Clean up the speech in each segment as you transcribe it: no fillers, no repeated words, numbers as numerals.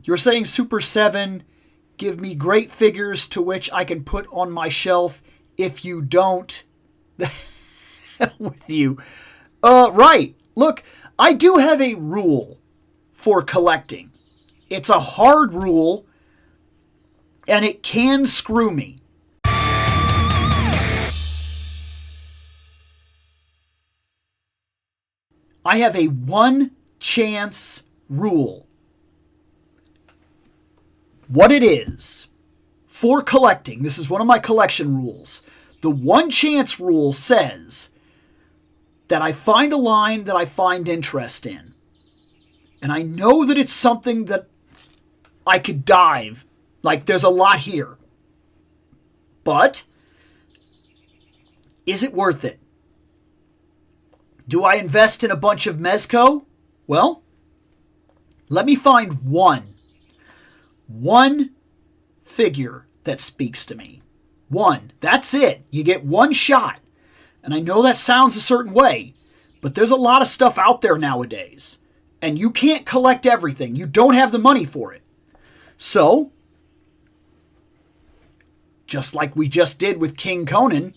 You're saying Super 7, give me great figures to which I can put on my shelf. If you don't, with you. Right. Look, I do have a rule for collecting. It's a hard rule, and it can screw me. I have a one chance rule. What it is for collecting, this is one of my collection rules. The one chance rule says that I find a line that I find interest in, and I know that it's something that I could dive. Like, there's a lot here. But is it worth it? Do I invest in a bunch of Mezco? Well, let me find one figure that speaks to me. One. That's it. You get one shot. And I know that sounds a certain way, but there's a lot of stuff out there nowadays. And you can't collect everything. You don't have the money for it. So, just like we just did with King Conan,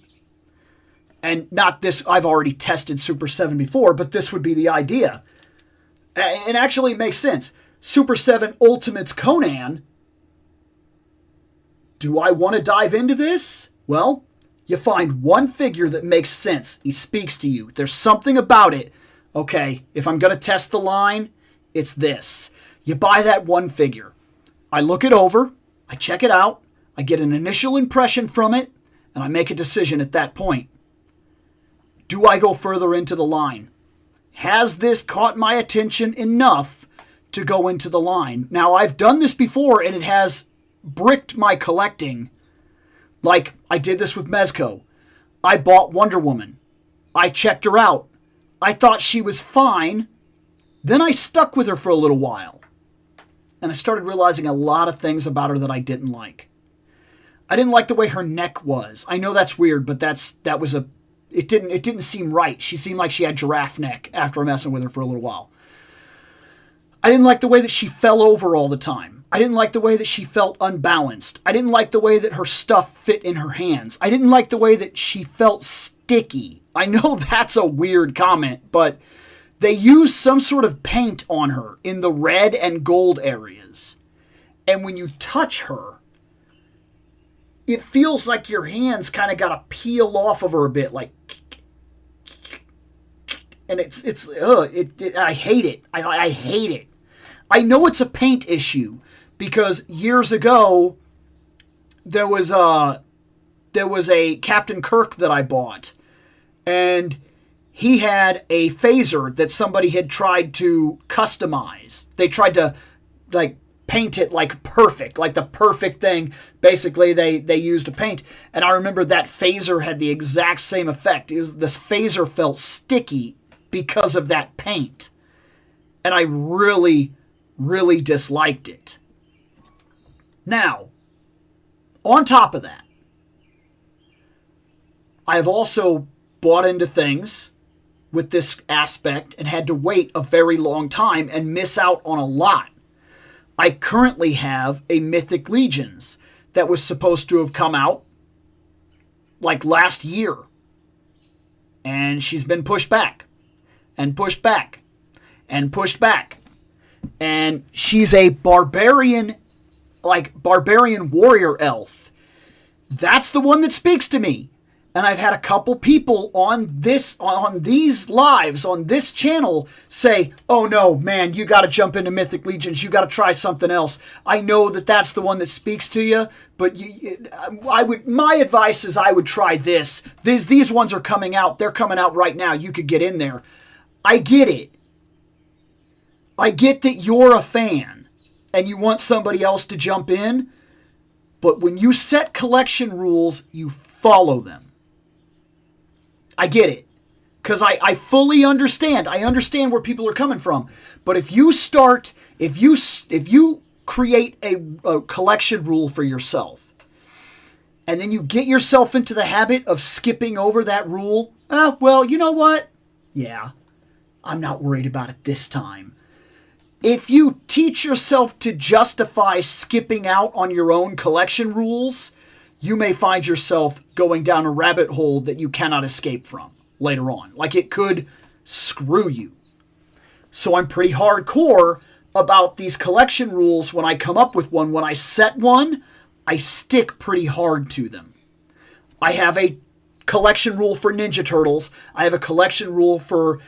and not this, I've already tested Super 7 before, but this would be the idea. And actually it makes sense. Super 7 Ultimates Conan. Do I want to dive into this? Well, you find one figure that makes sense. He speaks to you. There's something about it. Okay, if I'm going to test the line, it's this. You buy that one figure. I look it over. I check it out. I get an initial impression from it, and I make a decision at that point. Do I go further into the line? Has this caught my attention enough to go into the line? Now, I've done this before, and it has bricked my collecting. Like, I did this with Mezco. I bought Wonder Woman. I checked her out. I thought she was fine. Then I stuck with her for a little while. And I started realizing a lot of things about her that I didn't like. I didn't like the way her neck was. I know that's weird, but it didn't seem right. She seemed like she had giraffe neck after messing with her for a little while. I didn't like the way that she fell over all the time. I didn't like the way that she felt unbalanced. I didn't like the way that her stuff fit in her hands. I didn't like the way that she felt sticky. I know that's a weird comment, but they used some sort of paint on her in the red and gold areas. And when you touch her, it feels like your hands kind of got to peel off of her a bit, like, and I hate it. I hate it. I know it's a paint issue because years ago there was a Captain Kirk that I bought, and he had a phaser that somebody had tried to customize. They tried to paint it like perfect, like the perfect thing. Basically, they used a paint. And I remember that phaser had the exact same effect. This phaser felt sticky because of that paint. And I really, really disliked it. Now, on top of that, I've also bought into things with this aspect and had to wait a very long time and miss out on a lot. I currently have a Mythic Legions that was supposed to have come out like last year. And she's been pushed back and pushed back and pushed back. And she's a barbarian warrior elf. That's the one that speaks to me. And I've had a couple people on these lives, on this channel, say, oh no, man, you got to jump into Mythic Legions. You got to try something else. I know that that's the one that speaks to you, but my advice is I would try this. These ones are coming out. They're coming out right now. You could get in there. I get it. I get that you're a fan and you want somebody else to jump in, but when you set collection rules, you follow them. I get it. Because I fully understand. I understand where people are coming from. But if you create a collection rule for yourself, and then you get yourself into the habit of skipping over that rule, well, you know what? Yeah, I'm not worried about it this time. If you teach yourself to justify skipping out on your own collection rules, you may find yourself going down a rabbit hole that you cannot escape from later on. Like, it could screw you. So I'm pretty hardcore about these collection rules when I come up with one. When I set one, I stick pretty hard to them. I have a collection rule for Ninja Turtles. I have a collection rule for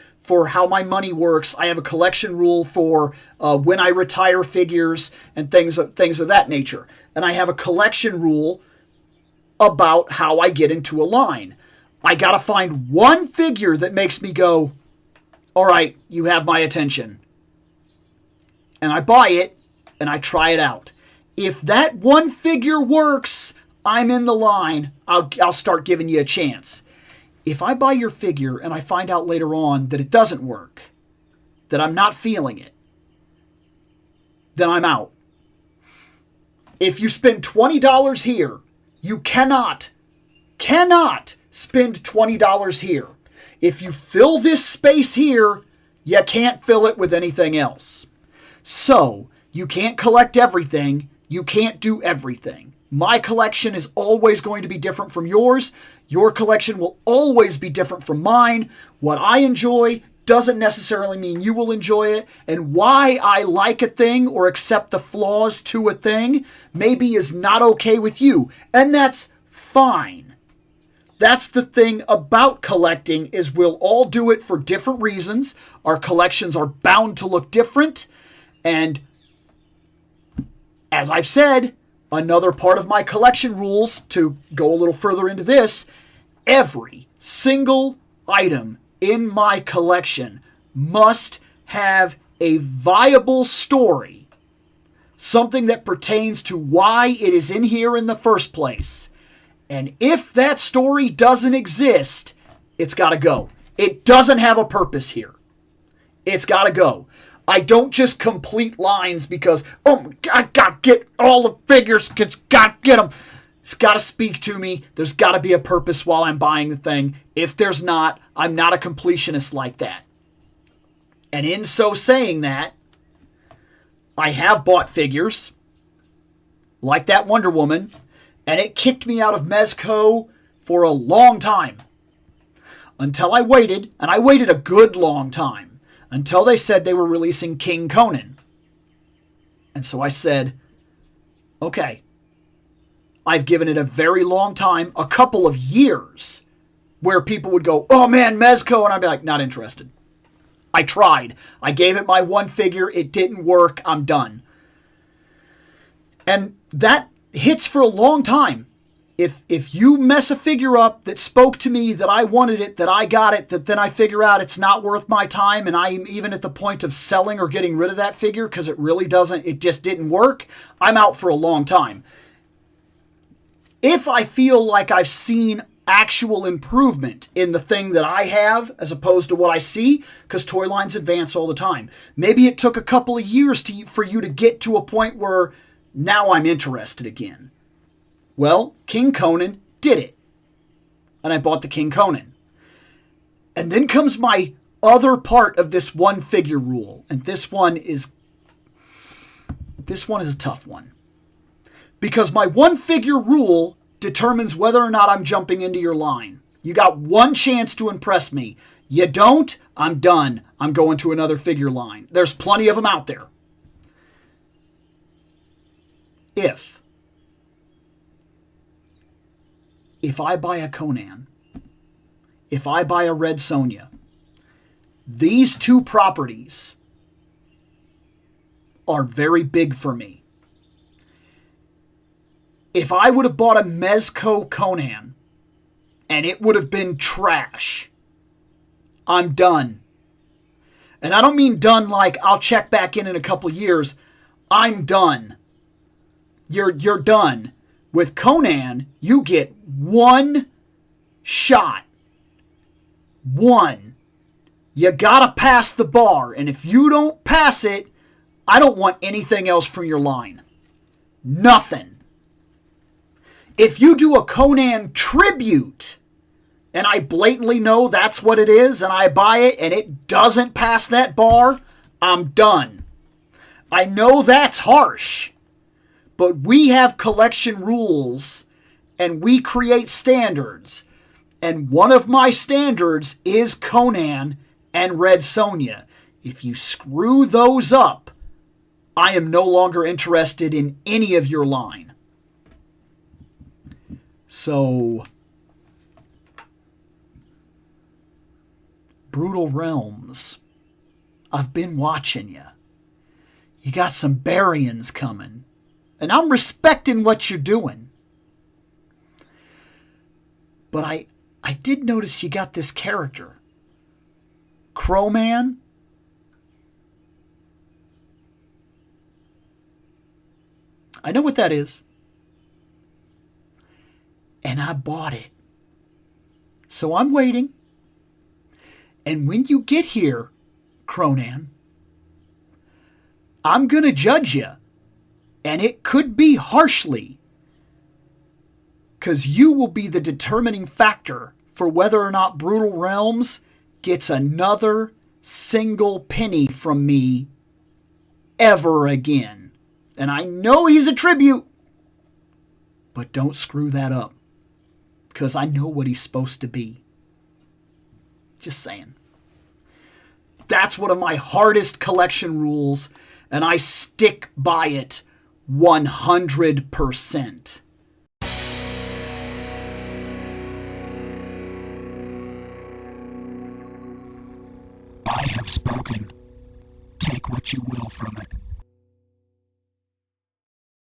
how my money works. I have a collection rule for when I retire figures and things of that nature. And I have a collection rule about how I get into a line. I gotta find one figure that makes me go, all right, you have my attention. And I buy it, and I try it out. If that one figure works, I'm in the line. I'll start giving you a chance. If I buy your figure and I find out later on that it doesn't work, that I'm not feeling it, then I'm out. If you spend $20 here, you cannot spend $20 here. If you fill this space here, you can't fill it with anything else. So, you can't collect everything. You can't do everything. My collection is always going to be different from yours. Your collection will always be different from mine. What I enjoy doesn't necessarily mean you will enjoy it. And why I like a thing or accept the flaws to a thing maybe is not okay with you. And that's fine. That's the thing about collecting, is we'll all do it for different reasons. Our collections are bound to look different. And as I've said, another part of my collection rules, to go a little further into this, every single item in my collection must have a viable story. Something that pertains to why it is in here in the first place. And if that story doesn't exist, it's got to go. It doesn't have a purpose here. It's got to go. I don't just complete lines because, oh, I got to get all the figures, got to get them. It's got to speak to me. There's got to be a purpose while I'm buying the thing. If there's not, I'm not a completionist like that. And in so saying that, I have bought figures like that Wonder Woman, and it kicked me out of Mezco for a long time. Until I waited, and I waited a good long time, until they said they were releasing King Conan. And so I said, okay, I've given it a very long time, a couple of years, where people would go, oh man, Mezco, and I'd be like, not interested. I tried. I gave it my one figure. It didn't work. I'm done. And that hits for a long time. If you mess a figure up that spoke to me, that I wanted it, that I got it, that then I figure out it's not worth my time, and I'm even at the point of selling or getting rid of that figure because it just didn't work, I'm out for a long time. If I feel like I've seen actual improvement in the thing that I have as opposed to what I see, because toy lines advance all the time. Maybe it took a couple of years for you to get to a point where now I'm interested again. Well, King Conan did it. And I bought the King Conan. And then comes my other part of this one figure rule. And this one is a tough one. Because my one figure rule determines whether or not I'm jumping into your line. You got one chance to impress me. You don't, I'm done. I'm going to another figure line. There's plenty of them out there. If I buy a Conan, if I buy a Red Sonja, these two properties are very big for me. If I would have bought a Mezco Conan and it would have been trash, I'm done. And I don't mean done like I'll check back in a couple years. I'm done. You're done. With Conan, you get one shot. One. You gotta pass the bar. And if you don't pass it, I don't want anything else from your line. Nothing. If you do a Conan tribute, and I blatantly know that's what it is, and I buy it, and it doesn't pass that bar, I'm done. I know that's harsh, but we have collection rules and we create standards. And one of my standards is Conan and Red Sonja. If you screw those up, I am no longer interested in any of your line. So, Brutal Realms, I've been watching you. You got some Barians coming, and I'm respecting what you're doing. But I did notice you got this character, Crowman. I know what that is. And I bought it. So I'm waiting. And when you get here, Cronan, I'm going to judge you. And it could be harshly. Because you will be the determining factor for whether or not Brutal Realms gets another single penny from me ever again. And I know he's a tribute. But don't screw that up. Because I know what he's supposed to be. Just saying. That's one of my hardest collection rules, and I stick by it 100%. I have spoken. Take what you will from it.